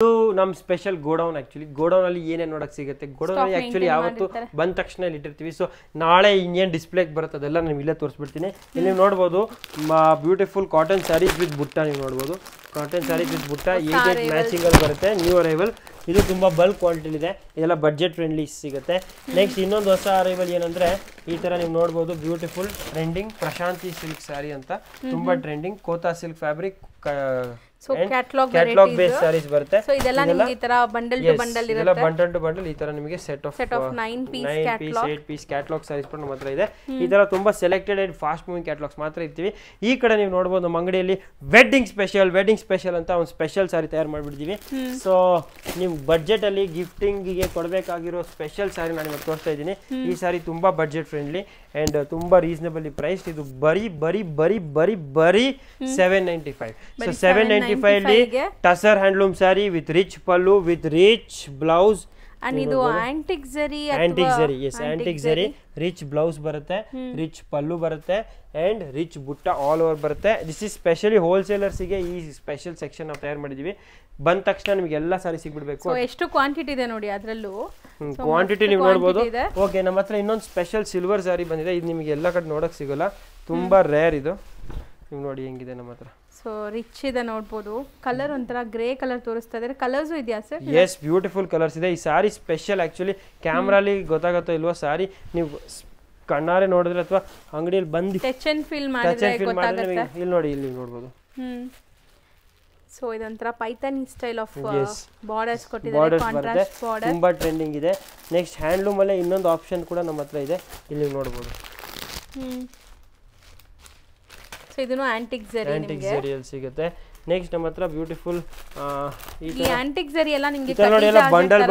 ಇದು ನಮ್ಮ special godown. Actually godown ಅಲ್ಲಿ ಏನೇನು ನೋಡಕ್ ಸಿಗುತ್ತೆ, ಗೋಡೌನ್ ಅಲ್ಲಿ ಆಕ್ಚುಲಿ ಯಾವತ್ತು ಬಂದ ತಕ್ಷಣ ಇಲ್ಲಿ ಇಟ್ಟಿರ್ತೀವಿ. ಸೊ ನಾಳೆ ಇನ್ನೇನು ಡಿಸ್ಪ್ಲೇಗೆ ಬರುತ್ತೆ ಅದೆಲ್ಲ ನಾನು ಇಲ್ಲೇ ತೋರಿಸ್ಬಿಡ್ತೀನಿ. ಇಲ್ಲಿ ನೀವು ನೋಡ್ಬೋದು ಬ್ಯೂಟಿಫುಲ್ ಕಾಟನ್ ಸ್ಯಾರೀಸ್ ವಿತ್ ಬುಟ್ಟ. ನೀವು ನೋಡ್ಬೋದು ಕಾಟನ್ ಸ್ಯಾರೀಸ್ ವಿತ್ ಬುಟ್ಟ 8 ಮ್ಯಾಚಿಂಗ್ ಅಲ್ಲಿ ಬರುತ್ತೆ. ನ್ಯೂ ಅರೈವಲ್, ಇದು ತುಂಬಾ ಬಲ್ಕ್ ಕ್ವಾಂಟಿಟಿ ಇದೆ, ಇದೆಲ್ಲ ಬಡ್ಜೆಟ್ ಫ್ರೆಂಡ್ಲಿ ಸಿಗುತ್ತೆ. ನೆಕ್ಸ್ಟ್ ಇನ್ನೊಂದು ಹೊಸ ಅರೈವಲ್ ಏನಂದ್ರೆ ಈ ತರ ನೀವು ನೋಡ್ಬೋದು beautiful trending Prashanti silk sari ಅಂತ, ತುಂಬಾ trending Kota silk fabric so catalog base saris ಬರುತ್ತೆ. ಸೊ ಇದೆಲ್ಲ ನಿಮಗೆ ಈ ತರ ಬಂಡಲ್ ಟು ಬಂಡಲ್ ಇರುತ್ತೆ. ಇದೆಲ್ಲ ಬಂಡಲ್ ಟು ಬಂಡಲ್ ಈ ತರ ನಿಮಗೆ set of 9 piece 8 piece catalogue saris ನಮ್ಮ ಹತ್ರ ಇದೆ. ಈ ತರ ತುಂಬಾ selected and fast moving catalogues ಮಾತ್ರ ಇರ್ತೀವಿ. ಈ ಕಡೆ ನೀವು ನೋಡಬಹುದು ನಮ್ಮ ಅಂಗಡಿಯಲ್ಲಿ ವೆಡ್ಡಿಂಗ್ ಸ್ಪೆಷಲ್ ಅಂತ ಒಂದು ಸ್ಪೆಷಲ್ ಸ್ಯಾರಿ ತಯಾರು ಮಾಡಿಬಿಡ್ತೀವಿ. ಸೊ ನಿಮ್ ಬಡ್ಜೆಟ್ ಅಲ್ಲಿ ಗಿಫ್ಟಿಂಗ್ ಗೆ ಕೊಡಬೇಕಾಗಿರೋ ಸ್ಪೆಷಲ್ ಸ್ಯಾರಿ ನಾನು ನಿಮಗೆ ತೋರಿಸ್ತಾ ಇದ್ದೀನಿ. ಈ ಸ್ಯಾರಿ ತುಂಬಾ ಬಡ್ಜೆಟ್ ಫ್ರೆಂಡ್ಲಿ ಅಂಡ್ ತುಂಬಾ ರೀಸನಬಲಿ ಪ್ರೈಸ್. ಇದು ಬರೀ 795. ಸೊ 795 ಅಲ್ಲಿ tussar handloom sari with rich pallu with rich blouse. And ಇದು ಆಂಟಿಕ್ ಜರಿ ರಿಚ್ ಬ್ಲೌಸ್ ಬರುತ್ತೆ, ರಿಚ್ ಪಲ್ಲು ಬರುತ್ತೆ ಅಂಡ್ ರಿಚ್ ಬುಟ್ಟ ಆಲ್ ಓವರ್ ಬರುತ್ತೆ. ದಿಸ್ ಇಸ್ ಸ್ಪೆಷಲಿ ಹೋಲ್ಸೇಲರ್ಸ್ಗೆ ಈ ಸ್ಪೆಷಲ್ ಸೆಕ್ಷನ್ ನಾವು ತಯಾರು ಮಾಡಿದೀವಿ. ಬಂದ ತಕ್ಷಣ ನಿಮಗೆ ಎಲ್ಲ ಸಾರಿ ಸಿಗ್ಬಿಡ್ಬೇಕು. ಎಷ್ಟು ಕ್ವಾಂಟಿಟಿ ಇದೆ ನೋಡಿ ಅದರಲ್ಲೂ ಕ್ವಾಂಟಿಟಿ ನೀವು ನೋಡಬಹುದು. ಓಕೆ, ನಮ್ಮ ಹತ್ರ ಇನ್ನೊಂದು ಸ್ಪೆಷಲ್ ಸಿಲ್ವರ್ ಸಾರಿ ಬಂದಿದೆ. ಇದು ನಿಮಗೆ ಎಲ್ಲ ಕಡೆ ನೋಡಕ್ ಸಿಗಲ್ಲ, ತುಂಬಾ ರೇರ್ ಇದು. ನೀವು ನೋಡಿ ಹೆಂಗಿದೆ ನಮ್ಮ ಹತ್ರ. ಸೊ ರಿಚ್ ಇದೆ ನೋಡ್ಬೋದು. ಕಲರ್ ಒಂಥರ ಗ್ರೇ ಕಲರ್ ತೋರಿಸ್ತಾ ಇದ್ದಾರೆ. ಕಲರ್ಸ್ ಇದೆಯಾ ಸರ್? ಎಸ್, ಬ್ಯೂಟಿಫುಲ್ ಕಲರ್ಸ್ ಇದೆ. ಈ ಸಾರಿ ಸ್ಪೆಷಲ್ ಆಕ್ಚುಲಿ ಕ್ಯಾಮ್ರಾಲಿ ಗೊತ್ತಾಗುತ್ತೋ ಇಲ್ವೋ, ಸಾರಿ ನೀವು ಕಣ್ಣಾರೆ ನೋಡಿದ್ರೆ ಅಥವಾ ಅಂಗಡಿಯಲ್ಲಿ ಬಂದು ಟಚ್ ಅಂಡ್ ಫೀಲ್ ಮಾಡಿದ್ರೆ ಗೊತ್ತಾಗುತ್ತೆ. ಇಲ್ಲಿ ನೋಡಿ, ಇಲ್ಲಿ ನೋಡಬಹುದು. ಸೊ ಇದೊಂಥರ ಪೈಥಾನಿ ಸ್ಟೈಲ್ ಆಫ್ ಬಾರ್ಡರ್ಸ್ ಕೊಟ್ಟಿದ್ದಾರೆ, ಕಾಂಟ್ರಾಸ್ಟ್ ಬಾರ್ಡರ್, ತುಂಬಾ ಟ್ರೆಂಡಿಂಗ್ ಇದೆ. ನೆಕ್ಸ್ಟ್ ಹ್ಯಾಂಡ್ಲೂಮ್ ಅಲ್ಲೇ ಇನ್ನೊಂದು ಆಪ್ಷನ್ ಕೂಡ ನಮ್ಮ ಹತ್ರ ಇದೆ, ಇಲ್ಲಿ ನೋಡಬಹುದು. ಸೊ ಇದನ್ನು ಆಂಟಿಕ್ ಜರಿಯಲ್ಲಿ ಸಿಗುತ್ತೆ. ನೆಕ್ಸ್ಟ್ ನಮ್ಮ ಹತ್ರ ಬ್ಯೂಟಿಫುಲ್ ಈ ಆಂಟಿಕ್ ಜರಿ ಎಲ್ಲ ನಿಮಗೆ ಬಂಡಲ್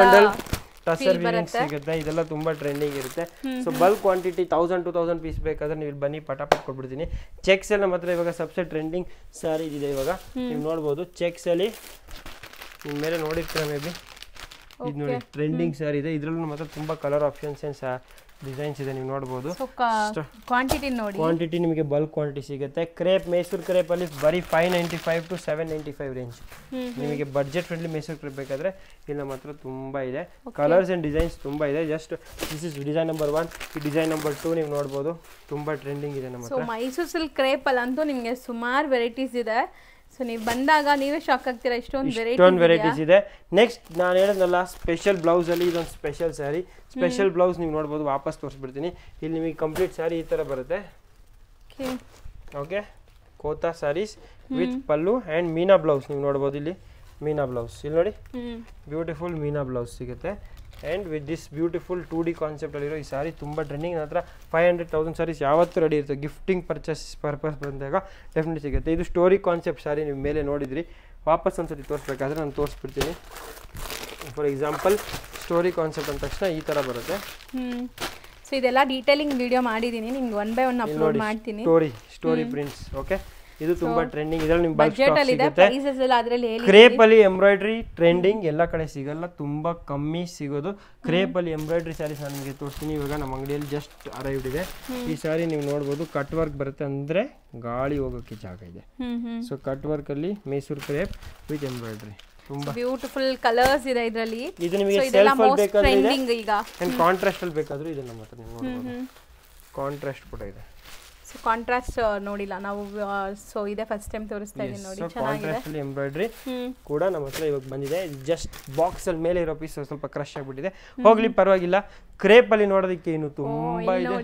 ಟಸರ್ ವಿಂಗ್ಸ್ ಸಿಗುತ್ತೆ. ಇದೆಲ್ಲ ತುಂಬಾ ಟ್ರೆಂಡಿಂಗ್ ಇರುತ್ತೆ. ಸೊ ಬಲ್ಕ್ ಕ್ವಾಂಟಿಟಿ 1000-2000 ಪೀಸ್ ಬೇಕಾದ್ರೆ ನೀವು ಇಲ್ಲಿ ಬನ್ನಿ, ಪಟಾಪಟ್ ಕೊಟ್ಬಿಡ್ತೀನಿ. ಚೆಕ್ಸ್ ಅಲ್ಲಿ ನಮ್ಮ ಹತ್ರ ಇವಾಗ ಸಬ್ಸೆ ಟ್ರೆಂಡಿಂಗ್ ಸಾರಿ ಇದೆ. ಇವಾಗ ನೀವು ನೋಡ್ಬೋದು ಚೆಕ್ಸ್ ಅಲ್ಲಿ ನಿಮ್ಮ ಮೇಲೆ ನೋಡಿರ್ತೀರ ಮೇ ಬಿ. ಇದು ನೋಡಿ ಟ್ರೆಂಡಿಂಗ್ ಸಾರಿ ಇದೆ. ಇದ್ರಲ್ಲೂ ನಮ್ಮ ಹತ್ರ ತುಂಬಾ ಕಲರ್ ಆಪ್ಷನ್ಸ್ ಅಂಡ್ ಡಿಸೈನ್ಸ್ ಇದೆ, ನೀವು ನೋಡಬಹುದು. ಕ್ವಾಂಟಿಟಿ ನೋಡಿ, ಕ್ವಾಂಟಿಟಿ ನಿಮಗೆ ಬಲ್ಕ್ ಕ್ವಾಂಟಿಟಿ ಸಿಗುತ್ತೆ. ಕ್ರೇಪ್ ಮೈಸೂರು ಕ್ರೇಪ್ ಅಲ್ಲಿ ಬರೀ 595 to 795 ರೇಂಜ್. ನಿಮಗೆ ಬಡ್ಜೆಟ್ ಫ್ರೆಂಡ್ಲಿ ಮೈಸೂರು ಕ್ರೇಪ್ ಬೇಕಾದ್ರೆ ಇಲ್ಲಿ ನಮ್ಮ ಹತ್ರ ತುಂಬಾ ಇದೆ. ಕಲರ್ಸ್ ಅಂಡ್ ಡಿಸೈನ್ಸ್ ತುಂಬಾ ಇದೆ. Just this is design number 1. ಈ ಡಿಸೈನ್ ನಂಬರ್ 2 ನೀವು ನೋಡಬಹುದು, ತುಂಬಾ ಟ್ರೆಂಡಿಂಗ್ ಇದೆ ನಮ್ಮ ಹತ್ರ. ಸೊ ಮೈಸೂರು ಸಿಲ್ಕ್ ಕ್ರೇಪ್ ಅಲ್ಲಂತೂ ನಿಮಗೆ ಸುಮಾರು ವೆರೈಟೀಸ್ ಇದೆ. ಸೊ ನೀವು ಬಂದಾಗ ನೀವೇ ಶಾಕ್ ಆಗ್ತೀರಾ, ಇಷ್ಟೊಂದು ವೆರೈಟೀಸ್ ಇದೆ. ನೆಕ್ಸ್ಟ್ ನಾನು ಹೇಳಿದ್ನಲ್ಲ ಸ್ಪೆಷಲ್ ಬ್ಲೌಸ್ ಅಲ್ಲಿ ಇದೊಂದು ಸ್ಪೆಷಲ್ ಸ್ಯಾರಿ. ಸ್ಪೆಷಲ್ ಬ್ಲೌಸ್ ನೀವು ನೋಡ್ಬೋದು, ವಾಪಸ್ ತೋರಿಸ್ಬಿಡ್ತೀನಿ. ಇಲ್ಲಿ ನಿಮಗೆ ಕಂಪ್ಲೀಟ್ ಸ್ಯಾರಿ ಈ ತರ ಬರುತ್ತೆ. Okay, Kota saris with pallu and Meena blouse. ನೀವು ನೋಡ್ಬೋದು ಇಲ್ಲಿ ಮೀನಾ ಬ್ಲೌಸ್, ಇಲ್ಲಿ ನೋಡಿ ಬ್ಯೂಟಿಫುಲ್ ಮೀನಾ ಬ್ಲೌಸ್ ಸಿಗುತ್ತೆ. And with this beautiful 2D ಕಾನ್ಸೆಪ್ಟಲ್ಲಿರೋ ಈ ಸಾರಿ ತುಂಬ ಟ್ರೆಂಡಿಂಗ್. ನನ್ನ ಹತ್ರ 500,000 ಸಾರೀಸ್ ಯಾವತ್ತೂ ರೆಡಿ ಇರುತ್ತೆ. ಗಿಫ್ಟಿಂಗ್ ಪರ್ಚೇಸ್ ಪರ್ಪಸ್ ಬಂದಾಗ ಡೆಫಿನೆಟ್ ಸಿಗುತ್ತೆ. ಇದು ಸ್ಟೋರಿ ಕಾನ್ಸೆಪ್ಟ್ ಸಾರಿ, ನೀವು ಮೇಲೆ ನೋಡಿದ್ರಿ. ವಾಪಸ್ ಒಂದ್ಸತಿ ತೋರಿಸ್ಬೇಕಾದ್ರೆ ನಾನು ತೋರಿಸ್ಬಿಡ್ತೀನಿ. ಫಾರ್ ಎಕ್ಸಾಂಪಲ್ ಸ್ಟೋರಿ ಕಾನ್ಸೆಪ್ಟ್ ಅಂದ ತಕ್ಷಣ ಈ ಥರ ಬರುತ್ತೆ. ಸೊ ಇದೆಲ್ಲ ಡೀಟೇಲಿಂಗ್ ವಿಡಿಯೋ ಮಾಡಿದ್ದೀನಿ, ನಿಮ್ಗೆ 1 by 1 ಅಪ್ಲೋಡ್ ಮಾಡ್ತೀನಿ. Story prints. ಓಕೆ, ಇದು ತುಂಬಾ ಟ್ರೆಂಡಿಂಗ್. ಇದರಲ್ಲಿ ನಿಮಗೆ ಬಜೆಟ್ ಅಲ್ಲಿ ಇದೆ, ಪ್ರೈಸಸ್ ಎಲ್ಲ ಅದರಲ್ಲಿ ಹೇಳಿ. ಕ್ರೇಪ್ ಅಲ್ಲಿ ಎಂಬ್ರಾಯ್ಡ್ರಿ ಟ್ರೆಂಡಿಂಗ್, ಎಲ್ಲ ಕಡೆ ಸಿಗಲ್ಲ, ತುಂಬಾ ಕಮ್ಮಿ ಸಿಗೋದು. ಕ್ರೇಪ್ ಅಲ್ಲಿ ಎಂಬ್ರಾಯ್ಡ್ರಿ ಸ್ಯಾರೀಸ್ ನಾನು ನಿಮಗೆ ತೋರಿಸ್ತೀನಿ. ಇವಾಗ ನಮ್ಮ ಅಂಗಡಿಯಲ್ಲಿ ಜಸ್ಟ್ ಅರೈವ್ಡ್ ಇದೆ. ಈ ಸಾರಿ ನೀವು ನೋಡ್ಬೋದು, ಕಟ್ ವರ್ಕ್ ಬರುತ್ತೆ, ಅಂದ್ರೆ ಗಾಳಿ ಹೋಗೋಕ್ಕೆ ಜಾಗ ಇದೆ. ಸೊ ಕಟ್ ವರ್ಕ್ ಅಲ್ಲಿ ಮೈಸೂರು ಕ್ರೇಪ್ ವಿತ್ ಎಂಬ್ರಾಯ್ಡ್ರಿ, ತುಂಬಾ ಬ್ಯೂಟಿಫುಲ್ ಕಲರ್ಸ್ ಇದೆ ಇದರಲ್ಲಿ. ಇದು ನಿಮಗೆ ಸೆಲ್ಫ್ ಅಲ್ಲಿ ಬೇಕಾದ್ರೆ ಈಗ ಅಂಡ್ ಕಾಂಟ್ರಾಸ್ಟ್ ಅಲ್ಲಿ ಬೇಕಾದ್ರೂ ಇದೆ ನಮ್ಮ ಹತ್ರ. ನೀವು ನೋಡ್ಬೋದು ಕಾಂಟ್ರಾಸ್ಟ್ ಕೂಡ ಇದೆ. ಸೊ ಕಾಂಟ್ರಾಸ್ಟ್ ನೋಡಿಲ್ಲ ನಾವು, ಸೊ ಇದೆ ಫಸ್ಟ್ ಟೈಮ್ ತೋರಿಸ್ತಾ ಇದೀನಿ ನೋಡಿ, ಚೆನ್ನಾಗಿದೆ. ಕಾಂಟ್ರಾಸ್ಟ್ ಅಲ್ಲಿ ಎಂಬ್ರಾಯ್ಡ್ರಿ ಕೂಡ ನಮ್ಮ ಹತ್ರ ಇವಾಗ ಬಂದಿದೆ. ಜಸ್ಟ್ ಬಾಕ್ಸ್ ಅಲ್ಲಿ ಮೇಲೆ ಇರೋ ಪೀಸ್ ಸ್ವಲ್ಪ ಕ್ರಶ್ ಆಗಿಬಿಟ್ಟಿದೆ, ಹೋಗ್ಲಿ ಪರವಾಗಿಲ್ಲ. ಕ್ರೇಪ್ ಅಲ್ಲಿ ನೋಡೋದಕ್ಕೆ ಇನ್ನು ತುಂಬಾ ಇದೆ.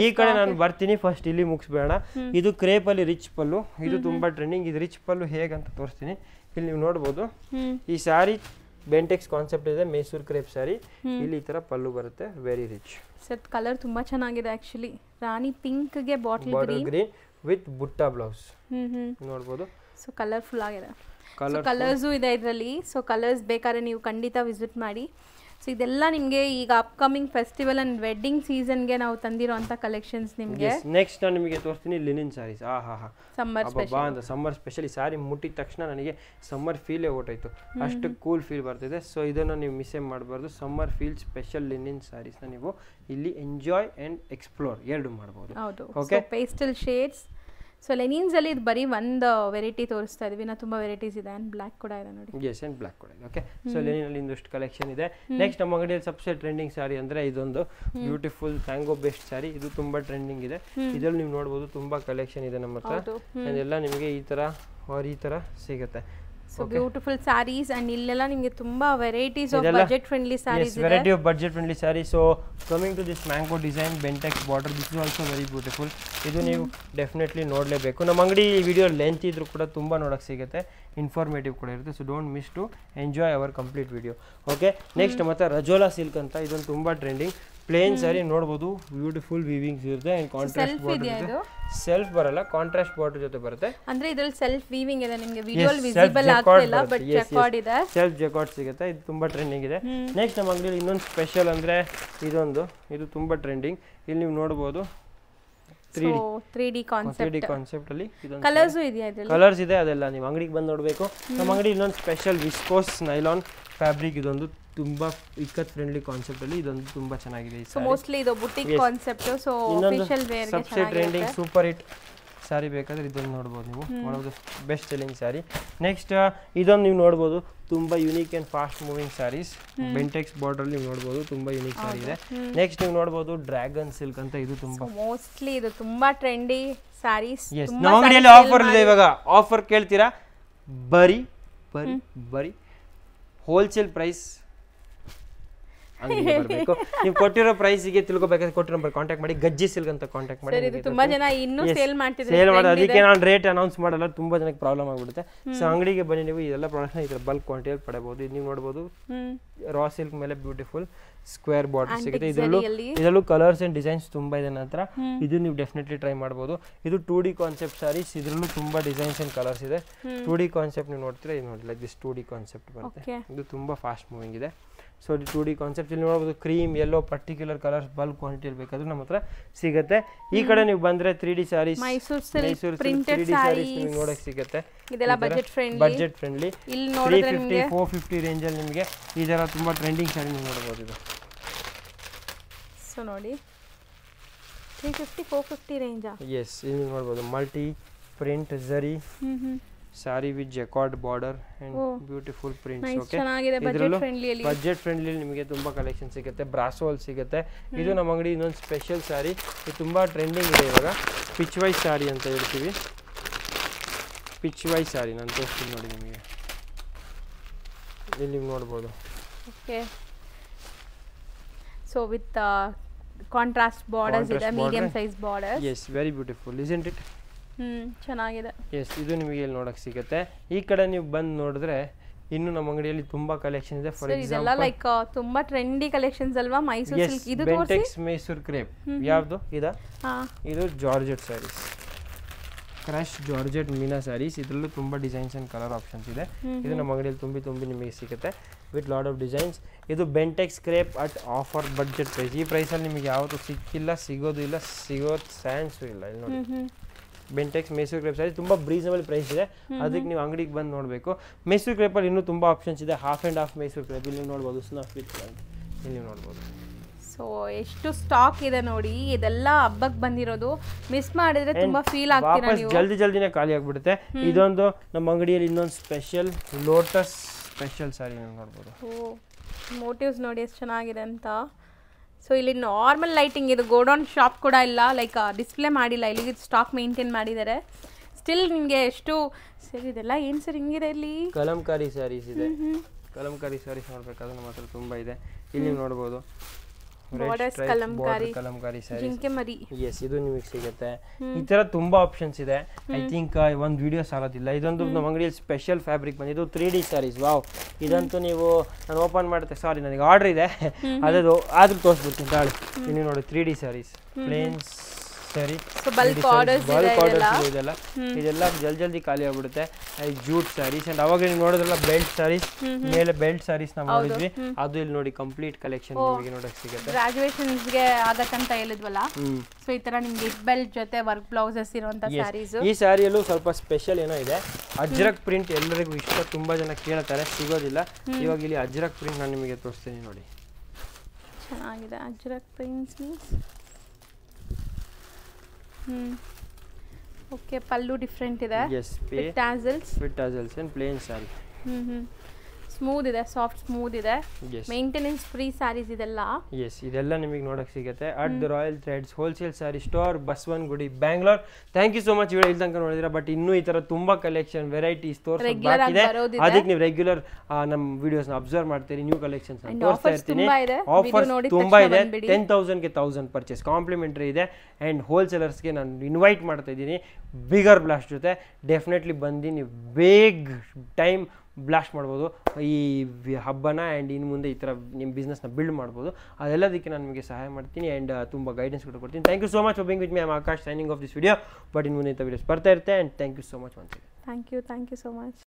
ಈ ಕಡೆ ನಾನು ಬರ್ತೀನಿ, ಫಸ್ಟ್ ಇಲ್ಲಿ ಮುಗಿಸ್ಬೇಡ. ಇದು ಕ್ರೇಪ್ ಅಲ್ಲಿ ರಿಚ್ ಪಲ್ಲು, ಇದು ತುಂಬಾ ಟ್ರೆಂಡಿಂಗ್. ಇದು ರಿಚ್ ಪಲ್ಲು ಹೇಗಂತ ತೋರಿಸ್ತೀನಿ. ಇಲ್ಲಿ ನೀವು ನೋಡ್ಬೋದು, ಈ ಸ್ಯಾರಿ ಬೆಂಟೆಕ್ಸ್ ಕಾನ್ಸೆಪ್ಟ್ ಇದೆ, ಮೈಸೂರು ಕ್ರೇಪ್ ಸ್ಯಾರಿ. ಇಲ್ಲಿ ಈ ತರ ಪಲ್ಲು ಬರುತ್ತೆ, ವೆರಿ ರಿಚ್. ಸೆಟ್ ಕಲರ್ ತುಂಬಾ ಚೆನ್ನಾಗಿದೆ ಆಕ್ಚುಲಿ. ರಾಣಿ ಪಿಂಕ್ ಗೆ ಬಾಟಲ್ ಗ್ರೀನ್ ವಿತ್ ಬುಟ್ಟ ಬ್ಲೌಸ್ ನೋಡ್ಬೋದು. ಸೊ ಕಲರ್ಫುಲ್ ಆಗಿದೆ. ಕಲರ್ಸು ಇದೆ ಇದರಲ್ಲಿ. ಸೊ ಕಲರ್ಸ್ ಬೇಕಾದ್ರೆ ನೀವು ಖಂಡಿತ ವಿಸಿಟ್ ಮಾಡಿ. ಸೊ ಇದೆಲ್ಲ ನಿಮಗೆ ಈಗ ಅಪ್ಕಮಿಂಗ್ ಫೆಸ್ಟಿವಲ್ ಅಂಡ್ ವೆಡ್ಡಿಂಗ್ ಸೀಸನ್ಗೆ ನಾವು ತಂದಿರೋಂಥ ಕಲೆಕ್ಷನ್ಸ್ ನಿಮಗೆ. ನೆಕ್ಸ್ಟ್ ನಾನು ನಿಮಗೆ ತೋರಿಸ್ತೀನಿ linen saris. Summer special. Summer special. ಈ ಸ್ಯಾರಿ ಮುಟ್ಟಿದ ತಕ್ಷಣ ನನಗೆ ಸಮ್ಮರ್ ಫೀಲೇ ಓಟಾಯ್ತು, ಅಷ್ಟು ಕೂಲ್ ಫೀಲ್ ಬರ್ತಿದೆ. ಸೊ ಇದನ್ನು ನೀವು ಮಿಸ್ ಮಾಡಬಾರ್ದು. ಸಮ್ಮರ್ ಫೀಲ್ ಸ್ಪೆಷಲ್ ಲಿನಿನ್ ಸ್ಯಾರೀಸ್ನ ನೀವು ಇಲ್ಲಿ ಎಂಜಾಯ್ ಆ್ಯಂಡ್ ಎಕ್ಸ್ಪ್ಲೋರ್ ಎರಡು ಮಾಡ್ಬೋದು. ಹೌದು. ಓಕೆ, ಪೇಸ್ಟಲ್ ಶೇಡ್ಸ್ ಸೊ ಲೆನಿನ್ಸಲ್ಲಿ ಇದು ಬರೀ ಒಂದು ವೆರೈಟಿ ತೋರಿಸ್ತಾ ಇದೀವಿ, ನಾ ತುಂಬ ವೆರೈಟೀಸ್ ಇದೆ ಆ್ಯಂಡ್ ಬ್ಲ್ಯಾಕ್ ಕೂಡ ಇದೆ ನೋಡಿ. ಎಸ್ ಆ್ಯಂಡ್ ಬ್ಲ್ಯಾಕ್ ಕೂಡ ಇದೆ. ಓಕೆ, ಸೊ ಲೆನಿನಲ್ಲಿ ಇಂದಷ್ಟು ಕಲೆಕ್ಷನ್ ಇದೆ. ನೆಕ್ಸ್ಟ್ ನಮ್ಮ ಅಂಗಡಿಯಲ್ಲಿ ಸಬ್ಸೆ ಟ್ರೆಂಡಿಂಗ್ ಸ್ಯಾರಿ ಅಂದರೆ ಇದೊಂದು ಬ್ಯೂಟಿಫುಲ್ ಮ್ಯಾಂಗೋ ಬೆಸ್ಟ್ ಸ್ಯಾರಿ. ಇದು ತುಂಬ ಟ್ರೆಂಡಿಂಗ್ ಇದೆ. ಇದರಲ್ಲಿ ನೀವು ನೋಡ್ಬೋದು ತುಂಬ ಕಲೆಕ್ಷನ್ ಇದೆ ನಮ್ಮ ಹತ್ರ. ಅದೆಲ್ಲ ನಿಮಗೆ ಈ ಥರ ಸಿಗುತ್ತೆ. ಸೊ ಬ್ಯೂಟಿಫುಲ್ ಸ್ಯಾರೀಸ್ ಅಂಡ್ ಇಲ್ಲೆಲ್ಲ ನಿಮಗೆ ತುಂಬಾ varieties of budget friendly saris ಇದೆ. Variety of budget friendly sari. So coming to this mango design Bentex border, this is also very beautiful. ಇದು ನೀವು ಡೆಫಿನೆಟ್ಲಿ ನೋಡಲೇಬೇಕು. ನಮ್ಮ ಅಂಗಡಿ ವಿಡಿಯೋ ಲೆಂತ್ ಇದ್ರೂ ಕೂಡ ತುಂಬ ನೋಡೋಕ್ಕೆ ಸಿಗುತ್ತೆ, ಇನ್ಫಾರ್ಮೇಟಿವ್ ಕೂಡ ಇರುತ್ತೆ. So don't miss to enjoy our complete video. Okay, next ಮತ್ತೆ ರಜೋಲಾ ಸಿಲ್ಕ್ ಅಂತ, ಇದೊಂದು ತುಂಬ ಟ್ರೆಂಡಿಂಗ್ ಪ್ಲೇನ್ ಸ್ಯಾರಿ ನೋಡ್ಬೋದು. ಬ್ಯೂಟಿಫುಲ್ ವೀವಿಂಗ್ಸ್ ಇರುತ್ತೆ ಅಂಡ್ ಕಾಂಟ್ರಾಸ್ಟ್ ಬಾರ್ಡರ್ ಇದೆ. ಸೆಲ್ಫ್ ಬರಲ್ಲ, ಕಾಂಟ್ರಾಸ್ಟ್ ಬಾರ್ಡರ್ ಜೊತೆ ಬರುತ್ತೆ. ಅಂದ್ರೆ ಇದರಲ್ಲಿ ಸೆಲ್ಫ್ ವೀವಿಂಗ್ ಇದೆ, ನಿಮಗೆ ವಿಜುವಲ್ ವಿಸಿಬಲ್ ಆಗ್ತಿಲ್ಲ ಬಟ್ ಜಕಾರ್ಡ್ ಇದೆ. ಸೆಲ್ಫ್ ಜಕಾರ್ಡ್ ಸಿಗುತ್ತೆ. ಇದು ತುಂಬಾ ಟ್ರೆಂಡಿಂಗ್ ಇದೆ. ನೆಕ್ಸ್ಟ್ ನಮ್ಮ ಅಂಗಡಿಯಲ್ಲಿ ಇನ್ನೊಂದು ಸ್ಪೆಷಲ್ ಅಂದ್ರೆ ಇದು ತುಂಬಾ ಟ್ರೆಂಡಿಂಗ್. ಇಲ್ಲಿ ನೀವು ನೋಡಬಹುದು 3D ಕಾನ್ಸೆಪ್ಟ್ ಅಲ್ಲಿ ಕಲರ್ಸ್ ಇದೆಯಾ? ಇದರಲ್ಲಿ ಕಲರ್ಸ್ ಇದೆ, ಅದೆಲ್ಲ ನೀವು ಅಂಗಡಿಗೆ ಬಂದು ನೋಡಬೇಕು. ನಮ್ಮ ಅಂಗಡಿ ಇನ್ನೊಂದು ಸ್ಪೆಷಲ್ ವಿಸ್ಕೋಸ್ ನೈಲಾನ್ ಫ್ಯಾಬ್ರಿಕ್, ಇದೊಂದು ತುಂಬಾ ಇಕತ್ ಫ್ರೆಂಡ್ಲಿ ಕಾನ್ಸೆಪ್ಟ್ ಅಲ್ಲಿ ಇದೊಂದು ತುಂಬಾ ಚೆನ್ನಾಗಿದೆ. ಸೊ ಮೋಸ್ಟ್ಲಿ ಇದು boutique concept. So official wear ಗೆ ಸಬ್ಸೆ ಟ್ರೆಂಡಿಂಗ್ ಸೂಪರ್ ಹಿಟ್ ಸ್ಯಾರಿ ಬೇಕಾದ್ರೆ ಇದನ್ನು ನೋಡ್ಬೋದು ನೀವು. One of the best selling sari. Next ಇದೊಂದು ನೀವು ನೋಡ್ಬೋದು, ತುಂಬ unique and fast moving saris. Bentex border ನೀವು ನೋಡ್ಬೋದು, ತುಂಬ ಯುನೀಕ್ ಸ್ಯಾರಿ ಇದೆ. ನೆಕ್ಸ್ಟ್ ನೀವು ನೋಡ್ಬೋದು ಡ್ರ್ಯಾಗನ್ ಸಿಲ್ಕ್ ಅಂತ, ಇದು ತುಂಬ ಮೋಸ್ಟ್ಲಿ ಇದು ತುಂಬಾ ಟ್ರೆಂಡಿ ಸ್ಯಾರೀಸ್. ನಮ್ಮ ಅಂಗಡಿಯಲ್ಲಿ ಆಫರ್ ಇದೆ ಇವಾಗ. ಆಫರ್ ಕೇಳ್ತೀರಾ? ಬರೀ ಹೋಲ್ಸೇಲ್ ಪ್ರೈಸ್ ಬರಬೇಕು. ನೀವು ಕೊಟ್ಟಿರೋ ಪ್ರೈಸಿಗೆ ತಿಳ್ಕೊಬೇಕಾದ್ರೆ ಕೊಟ್ಟಿರೋ ನಂಬರ್ ಕಾಂಟ್ಯಾಕ್ಟ್ ಮಾಡಿ. ಗಜ್ಜಿ ಸಿಲ್ಕ್ ಅಂತ ಕಾಂಟ್ಯಾಕ್ಟ್ ಮಾಡಿ. ತುಂಬಾ ಜನ ಇನ್ನೂ ಸೇಲ್ ಮಾಡ್ತಿದ್ದಾರೆ, ಸೇಲ್ ಮಾಡೋದು. ಅದಕ್ಕೆ ನಾನು ರೇಟ್ ಅನೌನ್ಸ್ ಮಾಡಲ್ಲ, ತುಂಬಾ ಜನಕ್ಕೆ ಪ್ರಾಬ್ಲಮ್ ಆಗ್ಬಿಡುತ್ತೆ. ಸೊ ಅಂಗಡಿಗೆ ಬನ್ನಿ, ನೀವು ಇದೆಲ್ಲ ಪ್ರಾಡಕ್ಟ್ನ ಈ ಥರ ಬಲ್ಕ್ ಕ್ವಾಂಟಿಟಿಯಲ್ಲಿ ಪಡೆಯಬಹುದು. ಇದು ನೀವು ನೋಡ್ಬೋದು, ರಾ ಸಿಲ್ಕ್ ಮೇಲೆ ಬ್ಯೂಟಿಫುಲ್ ಸ್ಕ್ವೇರ್ ಬಾರ್ಡರ್ ಸಿಗುತ್ತೆ. ಇದರಲ್ಲೂ ಕಲರ್ಸ್ ಅಂಡ್ ಡಿಸೈನ್ಸ್ ತುಂಬಾ ಇದೆ ನಂತರ. ಇದು ನೀವು ಡೆಫಿನೆಟ್ಲಿ ಟ್ರೈ ಮಾಡ್ಬೋದು. ಇದು 2D ಕಾನ್ಸೆಪ್ಟ್ ಸ್ಯಾರೀಸ್. ಇದರಲ್ಲೂ ತುಂಬಾ ಡಿಸೈನ್ಸ್ ಅಂಡ್ ಕಲರ್ಸ್ ಇದೆ. 2D ಕಾನ್ಸೆಪ್ಟ್ ನೀವು ನೋಡ್ತೀರಾ, ಇದು ನೋಡಿ ಲೈಕ್ ದಿಸ್ 2D ಕಾನ್ಸೆಪ್ಟ್ ಬರುತ್ತೆ. ಇದು ತುಂಬಾ ಫಾಸ್ಟ್ ಮೂವಿಂಗ್ ಇದೆ. ಸೊ 2D ಕಾನ್ಸೆಪ್ಟ್ ಇಲ್ಲಿ ನೋಡ್ಬೋದು. Cream, yellow, particular colours bulk ಕ್ವಾಂಟಿಟಿಯಲ್ಲಿ ಬೇಕಾದ್ರೂ ನಮ್ಮ ಹತ್ರ ಸಿಗುತ್ತೆ. ಈ ಕಡೆ ನೀವು ಬಂದ್ರೆ 3D ಸ್ಯಾರೀಸ್, ಮೈಸೂರು 3D ಸ್ಯಾರೀಸ್ ನಿಮಗೆ ನೋಡಕ್ಕೆ ಸಿಗುತ್ತೆ. ಇದೆಲ್ಲ ಬಜೆಟ್ ಫ್ರೆಂಡ್ಲಿ. ಇಲ್ಲಿ ನೋಡಿದ್ರೆ 350-450 ರೇಂಜ್ ಅಲ್ಲಿ ನಿಮಗೆ ಈ ತರ ತುಂಬಾ ಟ್ರೆಂಡಿಂಗ್ ಸ್ಯಾರಿ ನೀವು ನೋಡಬಹುದು. ಇದು ಸೊ ನೋಡಿ 350-450 ರೇಂಜ್. ಎಸ್, ಇಲ್ಲಿ ನೋಡಬಹುದು multi print zari sorry with jacquard border and beautiful prints. Okay, budget friendly ನಿಮಗೆ ತುಂಬಾ ಕಲೆಕ್ಷನ್ ಸಿಗುತ್ತೆ. ಬ್ರಾಸೋಲ್ ಸಿಗುತ್ತೆ. ಇದು ನಮ್ಮ ಅಂಗಡಿ ಇನ್ನೊಂದು ಸ್ಪೆಷಲ್ ಸ್ಯಾರಿ, ಇದು ತುಂಬಾ ಟ್ರೆಂಡಿಂಗ್ ಇದೆ ಇವಾಗ. ಪಿಚ್ ವೈ ಸ್ಯಾರಿ ಅಂತ ಹೇಳ್ತೀವಿ. ಪಿಚ್ ವೈ ಸ್ಯಾರಿ ನಾನು ತೋರಿಸ್ತೀನಿ ನೋಡಿ ನಿಮಗೆ. ಇಲ್ಲಿ ನೀವು ನೋಡ್ಬೋದು. Okay, so with contrast borders ಇದೆ, medium size border. Yes, very beautiful, isn't it? ಚೆನ್ನಾಗಿದೆ. ಎಸ್, ಇದು ನಿಮಗೆ ಇಲ್ಲಿ ನೋಡಕ್ಕೆ ಸಿಗುತ್ತೆ. ಈ ಕಡೆ ನೀವು ಬಂದು ನೋಡಿದ್ರೆ ಇನ್ನು ನಮ್ಮ ಅಂಗಡಿಯಲ್ಲಿ ತುಂಬಾ ಕಲೆಕ್ಷನ್ ಇದೆ. ಫಾರ್ ಎಕ್ಸಾಂಪಲ್ ಲೈಕ್ ತುಂಬಾ ಟ್ರೆಂಡಿ ಕಲೆಕ್ಷನ್ಸ್ ಅಲ್ವಾ? ಮೈಸೂರು ಸಿಲ್ಕ್, ಇದು ಬೆಂಟೆಕ್ಸ್ ಮೈಸೂರು ಕ್ರೇಪ್. ಯಾವುದು ಇದು ಜಾರ್ಜೆಟ್ ಸ್ಯಾರೀಸ್, ಕ್ರಶ್ ಜಾರ್ಜೆಟ್ ಮೀನಾ ಸ್ಯಾರೀಸ್. ಇದರಲ್ಲೂ ತುಂಬಾ ಡಿಸೈನ್ಸ್ ಅಂಡ್ ಕಲರ್ ಆಪ್ಷನ್ಸ್ ಇದೆ. ಇದು ನಮ್ಮ ಅಂಗಡಿಯಲ್ಲಿ ತುಂಬಿ ನಿಮಗೆ ಸಿಗುತ್ತೆ ವಿತ್ ಲಾಟ್ ಆಫ್ ಡಿಸೈನ್ಸ್. ಇದು Bentex crepe at offer budget price. ಈ ಪ್ರೈಸಲ್ಲಿ ನಿಮಗೆ ಯಾವುದು ಸಿಕ್ಕಿಲ್ಲ, ಸಿಗೋದು ಇಲ್ಲ, ಸಿಗೋದು ಚಾನ್ಸು ಇಲ್ಲ. ಇಲ್ಲಿ ನೋಡಿ, ಬೆಂಟೆಕ್ಸ್ ಮೈಸೂರು ಕ್ರೇಪ್ ಸ್ಯಾರಿ ತುಂಬ ರೀಸನಬಲ್ ಪ್ರೈಸ್ ಇದೆ. ಅದಕ್ಕೆ ನೀವು ಅಂಗಡಿಗೆ ಬಂದು ನೋಡಬೇಕು. ಮೈಸೂರು ಕ್ರೇಪಲ್ಲಿ ಇನ್ನೂ ತುಂಬ ಆಪ್ಷನ್ಸ್ ಇದೆ. Half and half Mysuru crepe ಇಲ್ಲಿ ನೋಡ್ಬೋದು. ಸ್ನಫ್ ವಿತ್ ಇಲ್ಲಿ ನೋಡ್ಬೋದು. ಸೊ ಎಷ್ಟು ಸ್ಟಾಕ್ ಇದೆ ನೋಡಿ. ಇದೆಲ್ಲ ಹಬ್ಬಕ್ಕೆ ಬಂದಿರೋದು, ಮಿಸ್ ಮಾಡಿದ್ರೆ ತುಂಬಾ ಫೀಲ್ ಆಗ್ತೀರಾ ನೀವು. ಜಲ್ದಿನೇ ಖಾಲಿ ಆಗ್ಬಿಡುತ್ತೆ. ಇದೊಂದು ನಮ್ಮ ಅಂಗಡಿಯಲ್ಲಿ ಇನ್ನೊಂದು ಸ್ಪೆಷಲ್ ಲೋಟಸ್ ಸ್ಪೆಷಲ್ ಸ್ಯಾರಿ ನೀವು ನೋಡ್ಬೋದು. ಮೋಟಿವ್ಸ್ ನೋಡಿ ಎಷ್ಟು ಚೆನ್ನಾಗಿದೆ ಅಂತ. ಸೊ ಇಲ್ಲಿ ನಾರ್ಮಲ್ ಲೈಟಿಂಗ್, ಇದು ಗೋಡೌನ್ ಶಾಪ್ ಕೂಡ ಇಲ್ಲ, ಲೈಕ್ ಡಿಸ್ಪ್ಲೇ ಮಾಡಿಲ್ಲ, ಇಲ್ಲಿಗೆ ಸ್ಟಾಕ್ ಮೇಂಟೈನ್ ಮಾಡಿದ್ದಾರೆ. ಸ್ಟಿಲ್ ನಿಮಗೆ ಎಷ್ಟು ಸರಿ ಇದೆಲ್ಲ ಏನು ಸರ್ ಹಿಂಗಿದೆ? ಇಲ್ಲಿ ಕಲಂಕಾರಿ ಸ್ಯಾರೀಸ್ ಇದೆ. ಕಲಂಕಾರಿ ಸ್ಯಾರೀಸ್ ನೋಡ್ಬೇಕಾದ್ರೆ ನಮ್ಮ ಹತ್ರ ತುಂಬ ಇದೆ. ಇಲ್ಲಿ ನೋಡ್ಬೋದು ಕಲಂಕಾರಿ ಜಿಂಕೆ ಮರಿ. ಎಸ್, ಇದು ನಿಮಗೆ ಸಿಗುತ್ತೆ. ಈ ತರ ತುಂಬಾ ಆಪ್ಷನ್ಸ್ ಇದೆ. ಐ ಥಿಂಕ್ ಒಂದು ವಿಡಿಯೋ ಸಾಲೋದಿಲ್ಲ. ಇದೊಂದು ನಮ್ಮ ಅಂಗಡಿಯಲ್ಲಿ ಸ್ಪೆಷಲ್ ಫ್ಯಾಬ್ರಿಕ್ ಬಂದಿದ್ದು 3D ಸ್ಯಾರೀಸ್. ವಾವ್, ಇದಂತೂ ನೀವು ನಾನು ಓಪನ್ ಮಾಡುತ್ತೆ, ಸಾರಿ ನನಗೆ ಆರ್ಡರ್ ಇದೆ, ಅದು ಆದ್ರೂ ತೋರಿಸ್ಬಿಡ್ತೀನಿ ತಾಳಿ. ಇಲ್ಲಿ ನೋಡಿ 3D ಸ್ಯಾರೀಸ್, ಪ್ಲೇನ್ಸ್ ಸ್ಯಾರಿ, ಇದೆಲ್ಲ ಜಲ್ದಿ ಖಾಲಿ ಆಗ್ಬಿಡುತ್ತೆ. ಜೂಟ್ ಸ್ಯಾರೀಸ್ ಅಂಡ್ ಅವಾಗ ನೀವು ನೋಡೋದ್ರಲ್ಲ ಬೆಲ್ಟ್ ಸ್ಯಾರೀಸ್, ಮೇಲೆ ಬೆಲ್ಟ್ ಸ್ಯಾರೀಸ್ ನಾವು ನೋಡಿದ್ವಿ. ಅದು ಇಲ್ಲಿ ನೋಡಿ ಕಂಪ್ಲೀಟ್ ಕಲೆಕ್ಷನ್ ನಿಮಗೆ ನೋಡಕ್ ಸಿಗುತ್ತೆ. ಗ್ರಾಜುಯೇಷನ್ಸ್ಗೆ ಆಗತ್ತಂತ ಹೇಳಿದ್ವಲ್ಲ, ಸೊ ಈ ತರ ನಿಮಗೆ ಬೆಲ್ಟ್ ಜೊತೆ ವರ್ಕ್ ಬ್ಲೌಸಸ್ ಇರುವಂತ ಸ್ಯಾರೀಸ್. ಈ ಸ್ಯಾರಿಯಲ್ಲೂ ಸ್ವಲ್ಪ ಸ್ಪೆಷಲ್ ಏನೋ ಇದೆ. ಅಜ್ರಕ್ ಪ್ರಿಂಟ್ ಎಲ್ಲರಿಗೂ ಇಷ್ಟ, ತುಂಬಾ ಜನ ಕೇಳ್ತಾರೆ, ಸಿಗೋದಿಲ್ಲ. ಇವಾಗ ಇಲ್ಲಿ ಅಜ್ರಕ್ ಪ್ರಿಂಟ್ ನಾನು ನಿಮಗೆ ತೋರಿಸ್ತೀನಿ ನೋಡಿ. ಚೆನ್ನಾಗಿದೆ Ajrak prints. Okay pallu different ಇದೆ yes with tassels and plain sari. Smooth ಇದೆ, ಸಾಫ್ಟ್ ಸ್ಮೂತ್ ಇದೆ, ಮೇಂಟೆನೆನ್ಸ್ ಫ್ರೀ ಸ್ಯಾರೀಸ್ ಇದೆಲ್ಲ. ಎಸ್ ಇದೆಲ್ಲ ನಿಮಗೆ ನೋಡಕ್ ಸಿಗುತ್ತೆ at the royal threads wholesale sari store, Basavanagudi, Bangalore. Thank you so much. Video ಇಲ್ಲಿ ತನಕ ನೋಡಿದ್ರೆ, ಬಟ್ ಇನ್ನೂ ಈ ತರ ತುಂಬಾ ಕಲೆಕ್ಷನ್ ವೆರೈಟೀಸ್ ತೋರಿಸೋದು ಅದಕ್ಕೆ ನೀವು ರೆಗ್ಯುಲರ್ ನಮ್ಮ ವಿಡಿಯೋಸ್ನ ಅಬ್ಸರ್ವ್ ಮಾಡ್ತೀರಿ, ನ್ಯೂ ಕಲೆಕ್ಷನ್ಸ್ ತೋರಿಸ್ತಾ ಇರ್ತೀನಿ. ಆಫರ್ಸ್ ತುಂಬಾ ಇದೆ. 10,000ಗೆ 1000 ಪರ್ಚೇಸ್ ಕಾಂಪ್ಲಿಮೆಂಟರಿ ಇದೆ. ಆ್ಯಂಡ್ ಹೋಲ್ಸೇಲರ್ಸ್ಗೆ ನಾನು ಇನ್ವೈಟ್ ಮಾಡ್ತಾ ಇದ್ದೀನಿ ಬಿಗರ್ ಬ್ಲಾಸ್ಟ್ ಜೊತೆ. ಡೆಫಿನೆಟ್ಲಿ ಬಂದು ನೀವು ಬೇಗ ಟೈಮ್ ಬ್ಲಾಸ್ಟ್ ಮಾಡ್ಬೋದು ಈ ಹಬ್ಬನ. ಆ್ಯಂಡ್ ಇನ್ನು ಮುಂದೆ ಈ ಥರ ನಿಮ್ಮ ಬಿಸ್ನೆಸ್ನ ಬಿಲ್ಡ್ ಮಾಡ್ಬೋದು. ಅದೆಲ್ಲದಕ್ಕೆ ನಾನು ನಿಮಗೆ ಸಹಾಯ ಮಾಡ್ತೀನಿ ಆ್ಯಂಡ್ ತುಂಬ ಗೈಡೆನ್ಸ್ ಕೂಡ ಕೊಡ್ತೀನಿ. Thank you so much for being with me. I am Akash signing off this video. But ಇನ್ನು ಮುಂದೆ ಇಂಥ ವಿಡಿಯೋಸ್ ಬರ್ತಾ ಇರುತ್ತೆ. And thank you so much once again. Thank you so much.